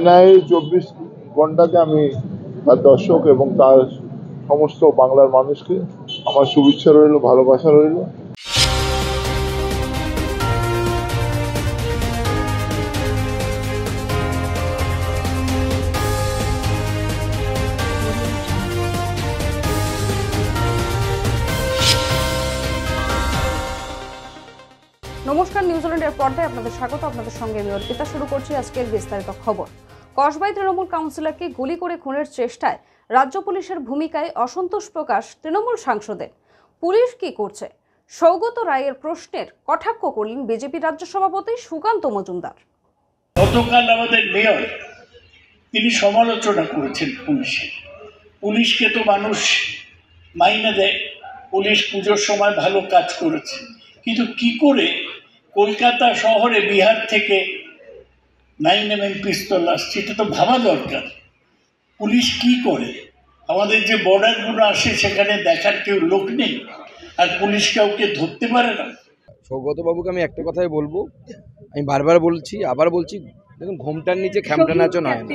নাই 24 ঘন্টাতে আমি তার দর্শক এবং তার সমস্ত বাংলার মানুষকে আমার শুভেচ্ছা রইল, ভালোবাসা রইল। নমস্কার, নিউজিল্যান্ডের পর্দায় আপনাদের স্বাগত। আপনাদের সঙ্গে আমি অর্পিতা। শুরু করছি আজকের বিস্তারিত খবর। কসবাই তৃণমূল কাউন্সিলরকে গুলি করে খুনের চেষ্টায় রাজ্য পুলিশের ভূমিকায় অসন্তোষ প্রকাশ তৃণমূল সাংসদের। পুলিশ কি করছে? সৌগত রায়ের প্রশ্নের কটাক্ষ করলেন বিজেপি রাজ্য সভাপতি সুকান্ত মজুমদার। গতকাল আমাদের মেয়র তিনি সমালোচনা করেছেন পুলিশকে তো মানুষ মাইনে দেয়, পুলিশ পুজোর সময় ভালো কাজ করেছে, কিন্তু কি করে কলকাতা শহরে বিহার থেকে 9mm পিস্তল আসছে এটা তো ভাবা দরকার। পুলিশ কি করে? আমাদের যে বর্ডারগুলো আসে সেখানে দেখার কেউ লোক নেই, আর পুলিশ কাউকে ধরতে পারে না। সৌগত বাবুকে আমি একটা কথাই বলবো, আমি বারবার বলছি, আবার বলছি, দেখুন ঘোমটার নিচে খ্যামটা নাচো নয় না।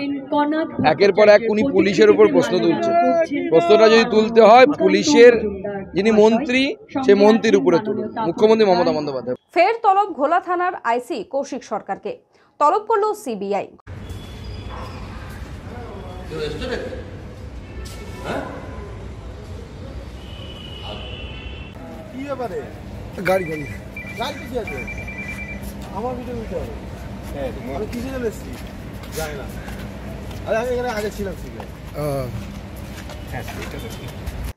একের পর এক উনি পুলিশের উপর প্রশ্ন তুলছে। প্রশ্নটা যদি তুলতে হয় পুলিশের যিনি মন্ত্রী, সে মন্ত্রীর উপরে তুলুন, মুখ্যমন্ত্রী মমতা বন্দ্যোপাধ্যায়। ফের তলব ঘোলা থানার আইসি কৌশিক সরকারকে। তলব করল সিবিআই। গাড়ি গাড়ি গাড়ি কিছু আছে আমার ভিতরে উঠতে হবে। আমি কিসে চলে এসেছি জানি না, আরে আমি এখানে আগে ছিলাম।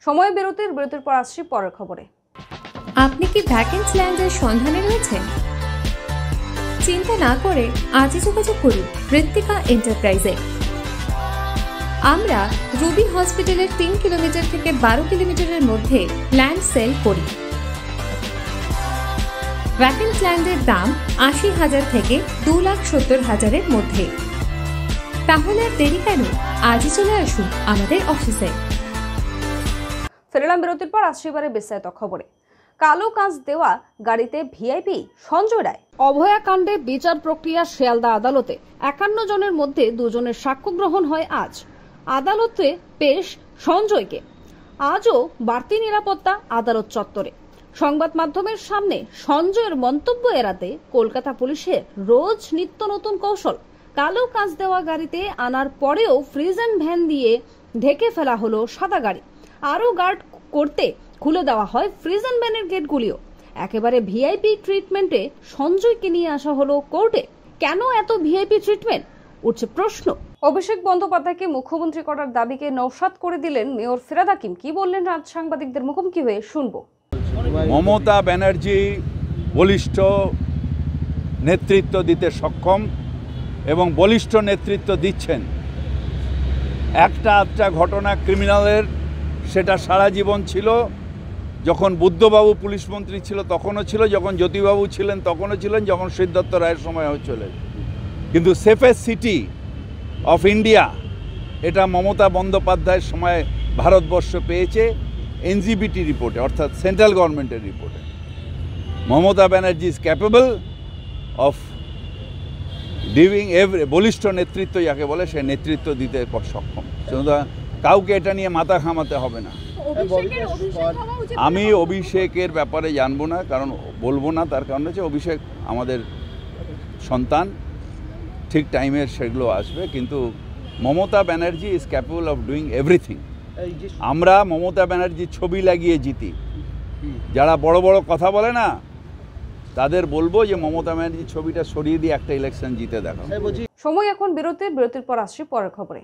সময় বিরতির পর আসছি পরের খবরে। আপনি কি ভ্যাকেন্সি ল্যান্ডের সন্ধানে রয়েছেন? চিন্তা না করে আজই যোগাযোগ করুন ঋত্বিকা এন্টারপ্রাইজে। আমরা রুবি হসপিটালের 3 কিলোমিটার থেকে 12 কিলোমিটারের মধ্যে ল্যান্ড সেল করি। ভ্যাকেন্সি ল্যান্ডের দাম 80,000 থেকে 2,70,000-এর মধ্যে। তাহলে আর দেরি কেন? আজই চলে আসুন আমাদের অফিসে। ফেরলাম বিরতির পর আসছি এবারে বিস্তারিত খবরে। কালো কাঁচ দেওয়া গাড়িতে ভিআইপি সঞ্জয় রায়। অভয়াকাণ্ডে বিচার প্রক্রিয়া শিয়ালদা আদালতে 51 জনের মধ্যে 2 জনের সাক্ষ্য গ্রহণ হয় আজ। আদালতে পেশ সঞ্জয়কে। আজও বাড়তি নিরাপত্তা আদালত চত্বরে। সংবাদ মাধ্যমের সামনে সঞ্জয়ের মন্তব্য এড়াতে কলকাতা পুলিশের রোজ নিত্য নতুন কৌশল। কালো কাঁচ দেওয়া গাড়িতে আনার পরেও ফ্রিজ অ্যান্ড ভ্যান দিয়ে ঢেকে ফেলা হলো সাদা গাড়ি। আরও গার্ড করতে খুলে দেওয়া হয় ফ্রিজ অ্যান্ড ভ্যানের গেটগুলিও। একেবারে ভিআইপি ট্রিটমেন্টে সঞ্জয়কে নিয়ে আসা হলো কোর্টে। কেন এত ভিআইপি ট্রিটমেন্ট উঠছে প্রশ্ন। অভিষেক বন্দ্যোপাধ্যায়কে মুখ্যমন্ত্রী করার দাবিকে নৌসাত করে দিলেন মেয়র ফিরহাদ হাকিম। কি বললেন রাজ সাংবাদিকদের মুখোমুখি হয়ে শুনবো। মমতা ব্যানার্জি বলিষ্ঠ নেতৃত্ব দিতে সক্ষম এবং বলিষ্ঠ নেতৃত্ব দিচ্ছেন। একটা ঘটনা ক্রিমিনালের, সেটা সারা জীবন ছিল। যখন বুদ্ধবাবু পুলিশ মন্ত্রী ছিল তখনও ছিল, যখন জ্যোতিবাবু ছিলেন তখনও ছিলেন, যখন সিদ্ধার্থ রায়ের সময় চলে। কিন্তু সেফেস্ট সিটি অফ ইন্ডিয়া এটা মমতা বন্দ্যোপাধ্যায়ের সময় ভারতবর্ষ পেয়েছে এনজিবিটি রিপোর্টে, অর্থাৎ সেন্ট্রাল গভর্নমেন্টের রিপোর্টে। Mamata Banerjee is capable of diving বলিষ্ঠ নেতৃত্ব যাকে বলে, সে নেতৃত্ব দিতে সক্ষম। সুতরাং কাউকে এটা নিয়ে মাথা ঘামাতে হবে না। আমি অভিষেকের ব্যাপারে জানবো না, কারণ বলবো না, তার কারণ হচ্ছে অভিষেক আমাদের সন্তান, ঠিক টাইমের সেগুলো আসবে। কিন্তু Mamata Banerjee is capable of doing everything. আমরা মমতা ব্যানার্জির ছবি লাগিয়ে জিতি। যারা বড় বড় কথা বলে না তাদের বলবো যে মমতা ব্যানার্জির ছবিটা সরিয়ে দিয়ে একটা ইলেকশন জিতে দেখা। সময় এখন বিরতির পর আসছি পরের খবরে।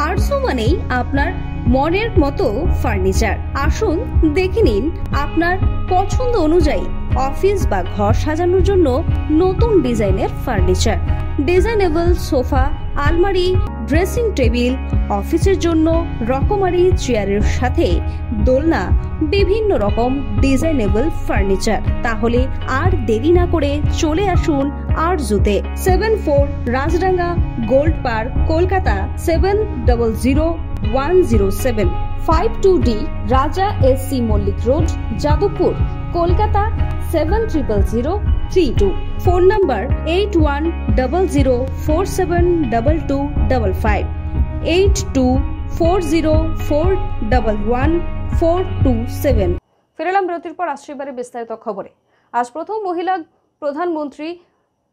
আরজু মানেই আপনার মনের মতো ফার্নিচার। আসুন দেখে নিন আপনার পছন্দ অনুযায়ী অফিস বা ঘর সাজানোর জন্য নতুন ডিজাইনের ফার্নিচার। ডিজাইনেবল সোফা, আলমারি, ড্রেসিং টেবিল, অফিসের জন্য রকমারি চেয়ারের সাথে দোলনা, বিভিন্ন রকম ডিজাইনেবল ফার্নিচার। তাহলে আর দেরি না করে চলে আসুন আরজুতে। 74 Rajdanga gold park, Kolkata 700107। 52D Raja SC Mallick road, Jadavpur, Kolkata 7003 32. Phone number 8100472255 8240411427. ফিরলাম বিরতির পর আসছে এবারে বিস্তারিত খবরে। আজ প্রথম মহিলা প্রধানমন্ত্রী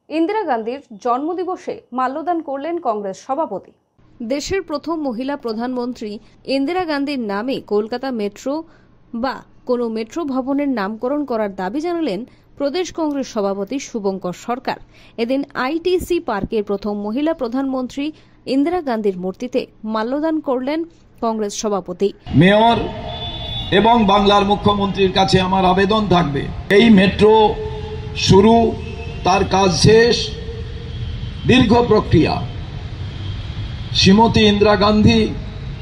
ইন্দিরা গান্ধীর জন্মদিবসে মাল্যদান করলেন কংগ্রেস সভাপতি। দেশের প্রথম মহিলা প্রধানমন্ত্রী ইন্দিরা গান্ধীর নামে কলকাতা মেট্রো বা কোনো মেট্রো ভবনের নামকরণ করার দাবি জানালেন প্রদেশ কংগ্রেস সভাপতি শুভঙ্কর সরকার। এদিন আইটিসি পার্কের প্রথম মহিলা প্রধানমন্ত্রী ইন্দিরা গান্ধীর মূর্তিতে মাল্যদান করলেন কংগ্রেস সভাপতি। মেয়র এবং বাংলার মুখ্যমন্ত্রীর কাছে আমার আবেদন থাকবে, এই মেট্রো শুরু, তার কাজ শেষ, দীর্ঘ প্রক্রিয়া। শ্রীমতী ইন্দিরা গান্ধী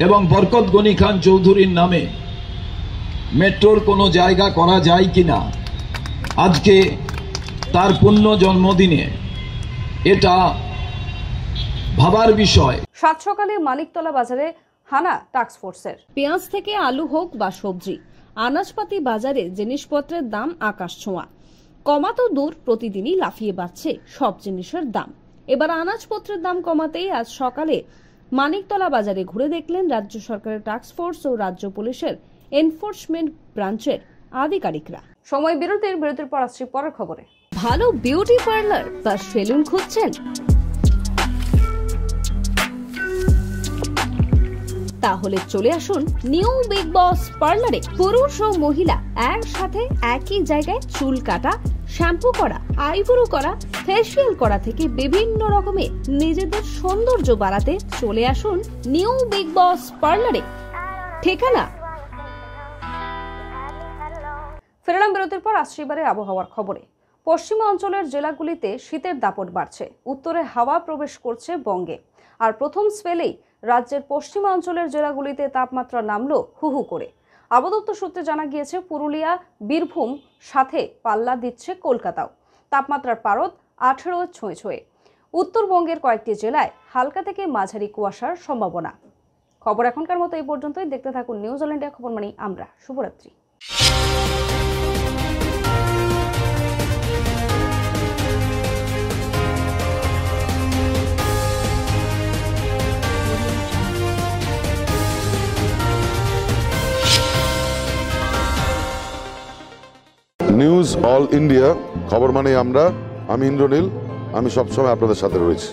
এবং বরকত গনি খান চৌধুরীর নামে মেট্রোর কোনো জায়গা করা যায় কিনা, আজকে তার পুণ্য জন্মদিনে এটা ভাবার বিষয়। সাত সকালে মানিকতলা বাজারে হানা টাস্ক ফোর্সের। পেঁয়াজ থেকে আলু হোক বা সবজি, আনাজপাতি বাজারে জিনিসপত্রের দাম আকাশ ছোঁয়া। কমা তো দূর, প্রতিদিনই লাফিয়ে বাড়ছে সব জিনিসের দাম। এবার আনাজপত্রের দাম কমাতেই আজ সকালে মানিকতলা বাজারে ঘুরে দেখলেন রাজ্য সরকারের টাস্ক ফোর্স ও রাজ্য পুলিশের এনফোর্সমেন্ট ব্রাঞ্চের আধিকারিকরা। সময় বিরতির পর আসছি পরের খবরে। ভালো বিউটি পার্লার বা সেলুন খুঁজছেন? তাহলে চলে আসুন নিউ বিগ বস পার্লারে। পুরুষ ও মহিলা একসাথে একই জায়গায় চুল কাটা, শ্যাম্পু করা, আইব্রো করা, ফেসিয়াল করা থেকে বিভিন্ন রকমের নিজেদের সৌন্দর্য বাড়াতে চলে আসুন নিউ বিগ বস পার্লারে। ঠিকানা। ফিরলাম বিরতির পর আসছি এবারে আবহাওয়ার খবরে। পশ্চিমা অঞ্চলের জেলাগুলিতে শীতের দাপট বাড়ছে, উত্তরে হাওয়া প্রবেশ করছে বঙ্গে। আর প্রথম স্পেলেই রাজ্যের পশ্চিমা অঞ্চলের জেলাগুলিতে তাপমাত্রা নামলো হু হু করে। আবহাওয়া সূত্রে জানা গিয়েছে পুরুলিয়া, বীরভূম সাথে পাল্লা দিচ্ছে কলকাতাও। তাপমাত্রার পারদ 18 ছুঁয়ে। উত্তরবঙ্গের কয়েকটি জেলায় হালকা থেকে মাঝারি কুয়াশার সম্ভাবনা। খবর এখনকার মতো এই পর্যন্তই। দেখতে থাকুন নিউজ অল ইন্ডিয়া খবর মানে আমরা। শুভরাত্রি। নিউজ অল ইন্ডিয়া খবর মানে আমরা। আমি ইন্দ্রনীল, আমি সবসময় আপনাদের সাথে রয়েছি।